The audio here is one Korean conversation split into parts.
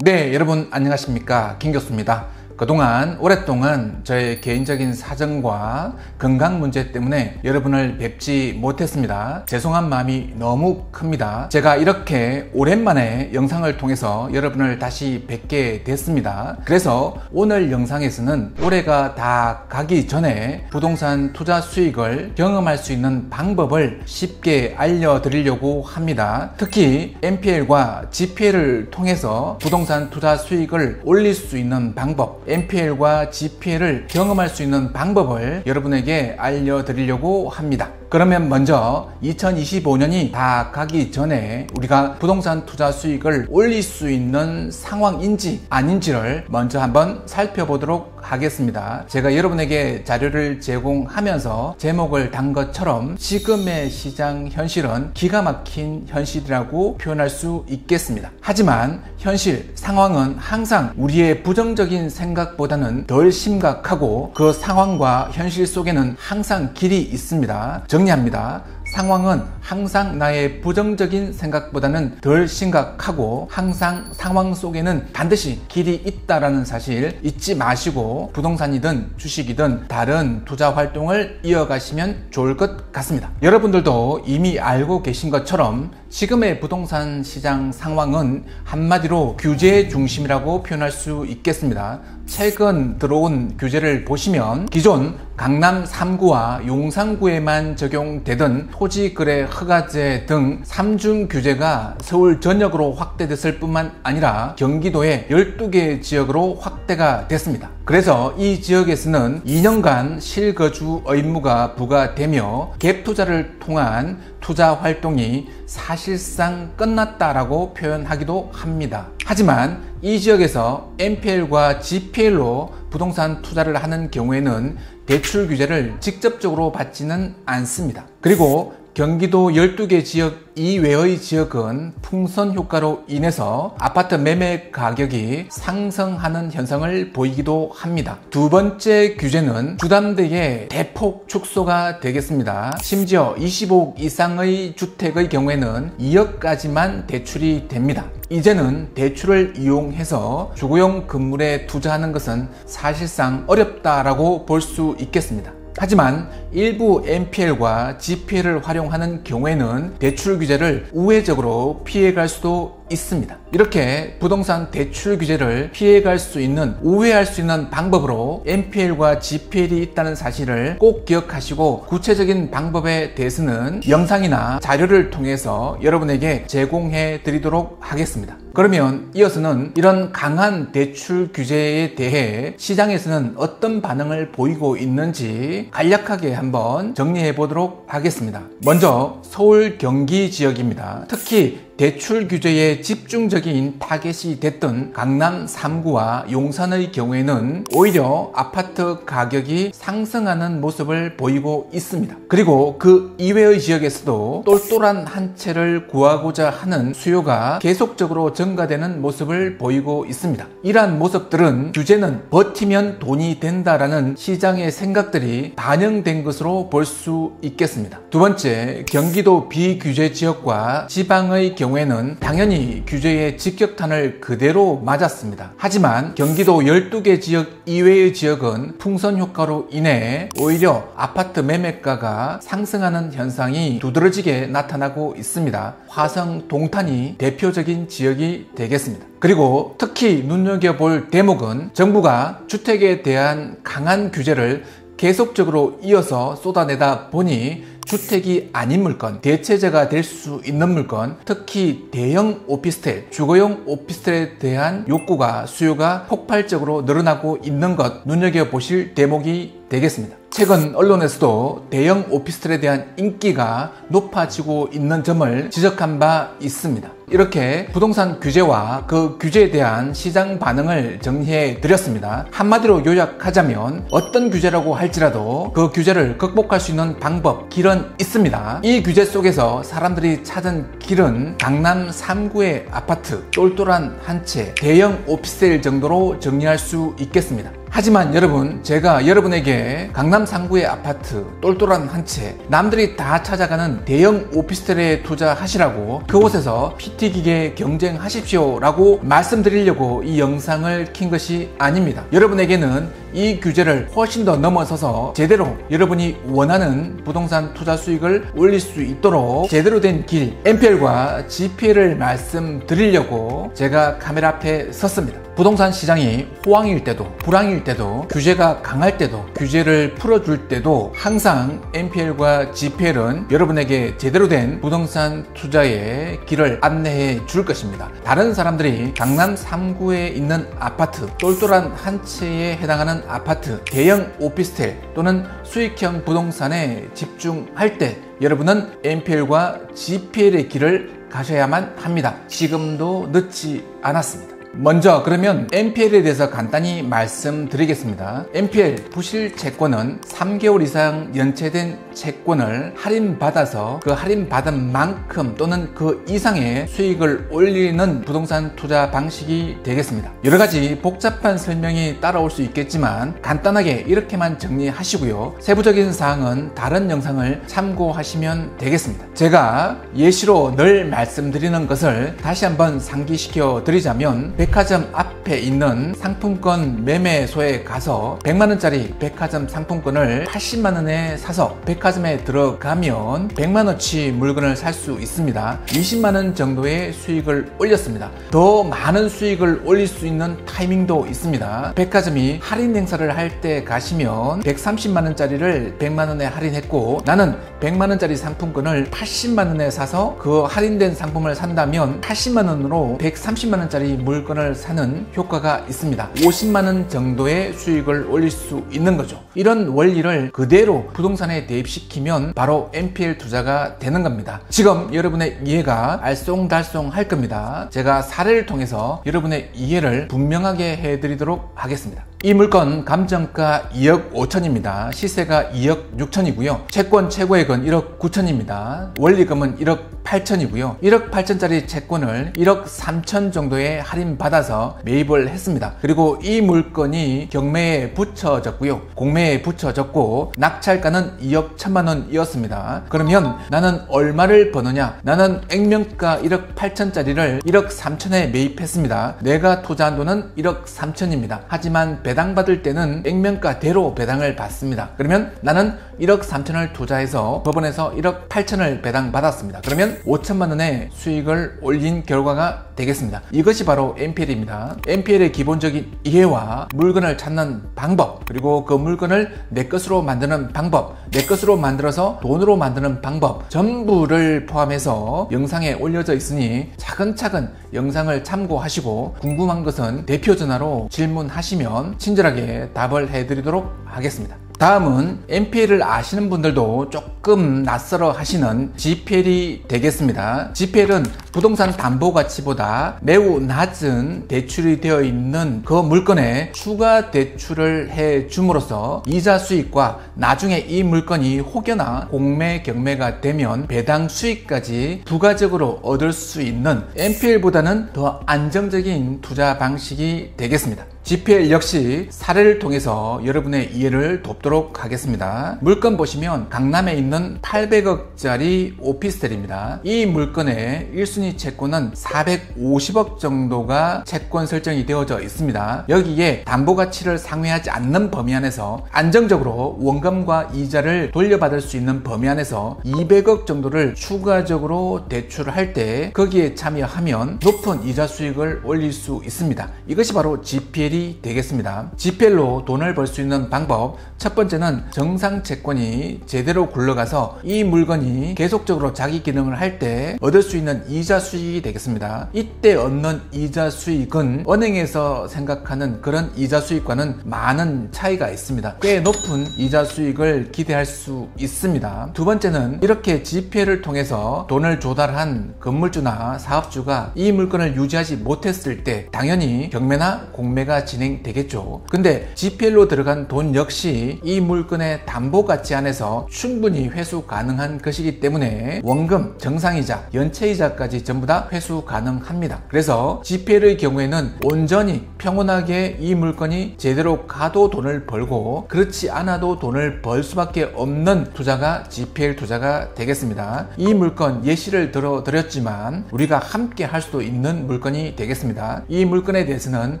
네, 여러분 안녕하십니까, 김 교수입니다. 그동안 오랫동안 저의 개인적인 사정과 건강 문제 때문에 여러분을 뵙지 못했습니다. 죄송한 마음이 너무 큽니다. 제가 이렇게 오랜만에 영상을 통해서 여러분을 다시 뵙게 됐습니다. 그래서 오늘 영상에서는 올해가 다 가기 전에 부동산 투자 수익을 경험할 수 있는 방법을 쉽게 알려드리려고 합니다. 특히 NPL과 GPL을 통해서 부동산 투자 수익을 올릴 수 있는 방법, NPL과 GPL을 경험할 수 있는 방법을 여러분에게 알려드리려고 합니다. 그러면 먼저 2025년이 다 가기 전에 우리가 부동산 투자 수익을 올릴 수 있는 상황인지 아닌지를 먼저 한번 살펴보도록 하겠습니다. 제가 여러분에게 자료를 제공하면서 제목을 단 것처럼 지금의 시장 현실은 기가 막힌 현실이라고 표현할 수 있겠습니다. 하지만 현실, 상황은 항상 우리의 부정적인 생각보다는 덜 심각하고 그 상황과 현실 속에는 항상 길이 있습니다. 정리합니다. 상황은 항상 나의 부정적인 생각보다는 덜 심각하고 항상 상황 속에는 반드시 길이 있다라는 사실 잊지 마시고 부동산이든 주식이든 다른 투자 활동을 이어가시면 좋을 것 같습니다. 여러분들도 이미 알고 계신 것처럼 지금의 부동산 시장 상황은 한마디로 규제 중심이라고 표현할 수 있겠습니다. 최근 들어온 규제를 보시면 기존 강남 3구와 용산구에만 적용되던 토지거래 허가제 등 3중 규제가 서울 전역으로 확대됐을 뿐만 아니라 경기도의 12개 지역으로 확대가 됐습니다. 그래서 이 지역에서는 2년간 실거주 의무가 부과되며 갭 투자를 통한 투자 활동이 사실상 끝났다라고 표현하기도 합니다. 하지만 이 지역에서 NPL과 GPL로 부동산 투자를 하는 경우에는 대출 규제를 직접적으로 받지는 않습니다. 그리고 경기도 12개 지역 이외의 지역은 풍선 효과로 인해서 아파트 매매 가격이 상승하는 현상을 보이기도 합니다. 두 번째 규제는 주담대의 대폭 축소가 되겠습니다. 심지어 25억 이상의 주택의 경우에는 2억까지만 대출이 됩니다. 이제는 대출을 이용해서 주거용 건물에 투자하는 것은 사실상 어렵다라고 볼 수 있겠습니다. 하지만 일부 NPL과 GPL을 활용하는 경우에는 대출 규제를 우회적으로 피해갈 수도 있습니다. 이렇게 부동산 대출 규제를 피해갈 수 있는, 우회할 수 있는 방법으로 NPL과 GPL이 있다는 사실을 꼭 기억하시고 구체적인 방법에 대해서는 영상이나 자료를 통해서 여러분에게 제공해 드리도록 하겠습니다. 그러면 이어서는 이런 강한 대출 규제에 대해 시장에서는 어떤 반응을 보이고 있는지 간략하게 한번 정리해 보도록 하겠습니다. 먼저 서울 경기 지역입니다. 특히 대출 규제에 집중적인 타겟이 됐던 강남 3구와 용산의 경우에는 오히려 아파트 가격이 상승하는 모습을 보이고 있습니다. 그리고 그 이외의 지역에서도 똘똘한 한 채를 구하고자 하는 수요가 계속적으로 증가되는 모습을 보이고 있습니다. 이러한 모습들은 규제는 버티면 돈이 된다라는 시장의 생각들이 반영된 것으로 볼 수 있겠습니다. 두 번째, 경기도 비규제 지역과 지방의 경우에는 당연히 규제의 직격탄을 그대로 맞았습니다. 하지만 경기도 12개 지역 이외의 지역은 풍선 효과로 인해 오히려 아파트 매매가가 상승하는 현상이 두드러지게 나타나고 있습니다. 화성, 동탄이 대표적인 지역이 되겠습니다. 그리고 특히 눈여겨볼 대목은 정부가 주택에 대한 강한 규제를 계속적으로 이어서 쏟아내다 보니 주택이 아닌 물건, 대체재가 될 수 있는 물건, 특히 대형 오피스텔, 주거용 오피스텔에 대한 욕구가, 수요가 폭발적으로 늘어나고 있는 것 눈여겨보실 대목이 되겠습니다. 최근 언론에서도 대형 오피스텔에 대한 인기가 높아지고 있는 점을 지적한 바 있습니다. 이렇게 부동산 규제와 그 규제에 대한 시장 반응을 정리해 드렸습니다. 한마디로 요약하자면 어떤 규제라고 할지라도 그 규제를 극복할 수 있는 방법, 길은 있습니다. 이 규제 속에서 사람들이 찾은 길은 강남 3구의 아파트, 똘똘한 한 채, 대형 오피스텔 정도로 정리할 수 있겠습니다. 하지만 여러분, 제가 여러분에게 강남 상구의 아파트 똘똘한 한 채, 남들이 다 찾아가는 대형 오피스텔에 투자하시라고 그곳에서 PT기계 경쟁하십시오 라고 말씀드리려고 이 영상을 킨 것이 아닙니다. 여러분에게는 이 규제를 훨씬 더 넘어서서 제대로 여러분이 원하는 부동산 투자 수익을 올릴 수 있도록 제대로 된 길, MPL과 GPL을 말씀드리려고 제가 카메라 앞에 섰습니다. 부동산 시장이 호황일 때도 불황일 때도 규제가 강할 때도 규제를 풀어줄 때도 항상 MPL과 GPL은 여러분에게 제대로 된 부동산 투자의 길을 안내해 줄 것입니다. 다른 사람들이 강남 3구에 있는 아파트, 똘똘한 한 채에 해당하는 아파트, 대형 오피스텔 또는 수익형 부동산에 집중할 때 여러분은 MPL과 GPL의 길을 가셔야만 합니다. 지금도 늦지 않았습니다. 먼저 그러면 MPL에 대해서 간단히 말씀드리겠습니다. MPL 부실 채권은 3개월 이상 연체된 채권을 할인받아서 그 할인받은 만큼 또는 그 이상의 수익을 올리는 부동산 투자 방식이 되겠습니다. 여러가지 복잡한 설명이 따라올 수 있겠지만 간단하게 이렇게만 정리하시고요. 세부적인 사항은 다른 영상을 참고하시면 되겠습니다. 제가 예시로 늘 말씀드리는 것을 다시 한번 상기시켜 드리자면 백화점 앞에 있는 상품권 매매소에 가서 100만원짜리 백화점 상품권을 80만원에 사서 백화점에 들어가면 100만원치 물건을 살 수 있습니다. 20만원 정도의 수익을 올렸습니다. 더 많은 수익을 올릴 수 있는 타이밍도 있습니다. 백화점이 할인 행사를 할 때 가시면 130만원짜리를 100만원에 할인했고 나는 100만원짜리 상품권을 80만원에 사서 그 할인된 상품을 산다면 80만원으로 130만원짜리 물건을 사는 효과가 있습니다. 50만원 정도의 수익을 올릴 수 있는 거죠. 이런 원리를 그대로 부동산에 대입시키면 바로 MPL 투자가 되는 겁니다. 지금 여러분의 이해가 알쏭달쏭 할 겁니다. 제가 사례를 통해서 여러분의 이해를 분명하게 해드리도록 하겠습니다. 이 물건 감정가 2억 5천입니다. 시세가 2억 6천이고요. 채권 최고액은 1억 9천입니다. 원리금은 1억 8천이고요. 1억 8천짜리 채권을 1억 3천 정도에 할인받아서 매입을 했습니다. 그리고 이 물건이 경매에 붙여졌고요. 공매에 붙여졌고 낙찰가는 2억 1천만 원이었습니다. 그러면 나는 얼마를 버느냐? 나는 액면가 1억 8천짜리를 1억 3천에 매입했습니다. 내가 투자한 돈은 1억 3천입니다. 하지만 배당받을 때는 액면가대로 배당을 받습니다. 그러면 나는 1억 3천을 투자해서 법원에서 1억 8천을 배당받았습니다. 그러면 5천만 원의 수익을 올린 결과가 되겠습니다. 이것이 바로 MPL입니다. MPL의 기본적인 이해와 물건을 찾는 방법, 그리고 그 물건을 내 것으로 만드는 방법, 내 것으로 만들어서 돈으로 만드는 방법 전부를 포함해서 영상에 올려져 있으니 차근차근 영상을 참고하시고 궁금한 것은 대표 전화로 질문하시면 친절하게 답을 해드리도록 하겠습니다. 다음은 MPL을 아시는 분들도 조금 낯설어 하시는 GPL이 되겠습니다. GPL은 부동산 담보가치보다 매우 낮은 대출이 되어 있는 그 물건에 추가 대출을 해 줌으로써 이자 수익과 나중에 이 물건이 혹여나 공매 경매가 되면 배당 수익까지 부가적으로 얻을 수 있는 MPL보다는 더 안정적인 투자 방식이 되겠습니다. GPL 역시 사례를 통해서 여러분의 이해를 돕도록 하겠습니다. 물건 보시면 강남에 있는 800억짜리 오피스텔입니다. 이 물건의 1순위 채권은 450억 정도가 채권 설정이 되어져 있습니다. 여기에 담보가치를 상회하지 않는 범위 안에서 안정적으로 원금과 이자를 돌려받을 수 있는 범위 안에서 200억 정도를 추가적으로 대출을 할 때 거기에 참여하면 높은 이자 수익을 올릴 수 있습니다. 이것이 바로 GPL이 되겠습니다. GPL로 돈을 벌 수 있는 방법, 첫 번째는 정상 채권이 제대로 굴러가서 이 물건이 계속적으로 자기 기능을 할 때 얻을 수 있는 이자 수익이 되겠습니다. 이때 얻는 이자 수익은 은행에서 생각하는 그런 이자 수익과는 많은 차이가 있습니다. 꽤 높은 이자 수익을 기대할 수 있습니다. 두 번째는 이렇게 GPL을 통해서 돈을 조달한 건물주나 사업주가 이 물건을 유지하지 못했을 때 당연히 경매나 공매가 진행되겠죠. 근데 GPL로 들어간 돈 역시 이 물건의 담보가치 안에서 충분히 회수 가능한 것이기 때문에 원금, 정상이자, 연체이자까지 전부 다 회수 가능합니다. 그래서 GPL의 경우에는 온전히 평온하게 이 물건이 제대로 가도 돈을 벌고 그렇지 않아도 돈을 벌 수밖에 없는 투자가 GPL 투자가 되겠습니다. 이 물건 예시를 들어드렸지만 우리가 함께 할 수도 있는 물건이 되겠습니다. 이 물건에 대해서는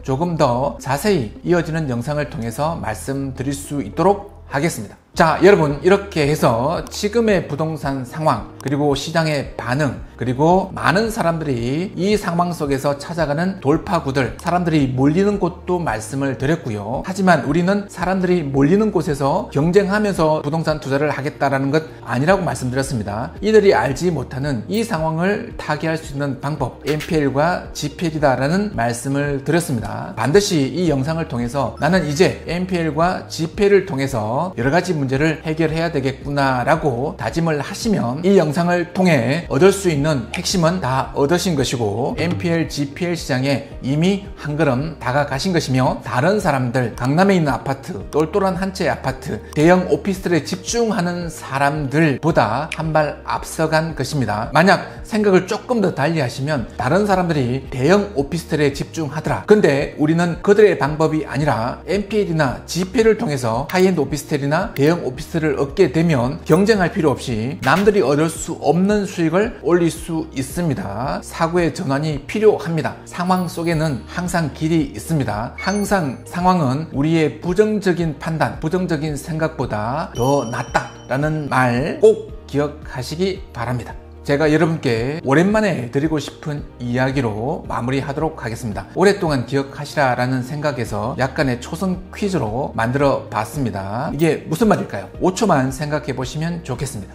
조금 더 자세히 이어지는 영상을 통해서 말씀드릴 수 있도록 하겠습니다. 자, 여러분, 이렇게 해서 지금의 부동산 상황, 그리고 시장의 반응, 그리고 많은 사람들이 이 상황 속에서 찾아가는 돌파구들, 사람들이 몰리는 곳도 말씀을 드렸고요. 하지만 우리는 사람들이 몰리는 곳에서 경쟁하면서 부동산 투자를 하겠다라는 것 아니라고 말씀드렸습니다. 이들이 알지 못하는 이 상황을 타개할 수 있는 방법, NPL과 GPL이다라는 말씀을 드렸습니다. 반드시 이 영상을 통해서 나는 이제 NPL과 GPL을 통해서 여러 가지 문제를 해결해야 되겠구나라고 다짐을 하시면 이 영상을 통해 얻을 수 있는 핵심은 다 얻으신 것이고 NPL, GPL 시장에 이미 한 걸음 다가가신 것이며 다른 사람들, 강남에 있는 아파트, 똘똘한 한 채의 아파트, 대형 오피스텔에 집중하는 사람들보다 한 발 앞서간 것입니다. 만약 생각을 조금 더 달리 하시면 다른 사람들이 대형 오피스텔에 집중하더라. 근데 우리는 그들의 방법이 아니라 NPL이나 GPL을 통해서 하이엔드 오피스텔이나 대형 오피스텔을 얻게 되면 경쟁할 필요 없이 남들이 얻을 수 없는 수익을 올릴 수 있습니다. 사고의 전환이 필요합니다. 상황 속에는 항상 길이 있습니다. 항상 상황은 우리의 부정적인 판단, 부정적인 생각보다 더 낫다라는 말 꼭 기억하시기 바랍니다. 제가 여러분께 오랜만에 드리고 싶은 이야기로 마무리하도록 하겠습니다. 오랫동안 기억하시라라는 생각에서 약간의 초성 퀴즈로 만들어 봤습니다. 이게 무슨 말일까요? 5초만 생각해 보시면 좋겠습니다.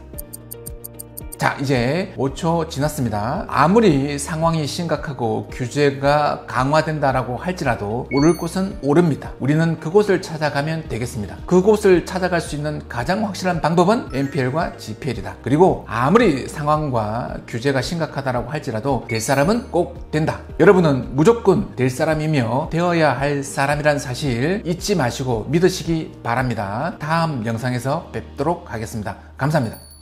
자, 이제 5초 지났습니다. 아무리 상황이 심각하고 규제가 강화된다라고 할지라도 오를 곳은 오릅니다. 우리는 그곳을 찾아가면 되겠습니다. 그곳을 찾아갈 수 있는 가장 확실한 방법은 NPL과 GPL이다. 그리고 아무리 상황과 규제가 심각하다라고 할지라도 될 사람은 꼭 된다. 여러분은 무조건 될 사람이며 되어야 할 사람이란 사실 잊지 마시고 믿으시기 바랍니다. 다음 영상에서 뵙도록 하겠습니다. 감사합니다.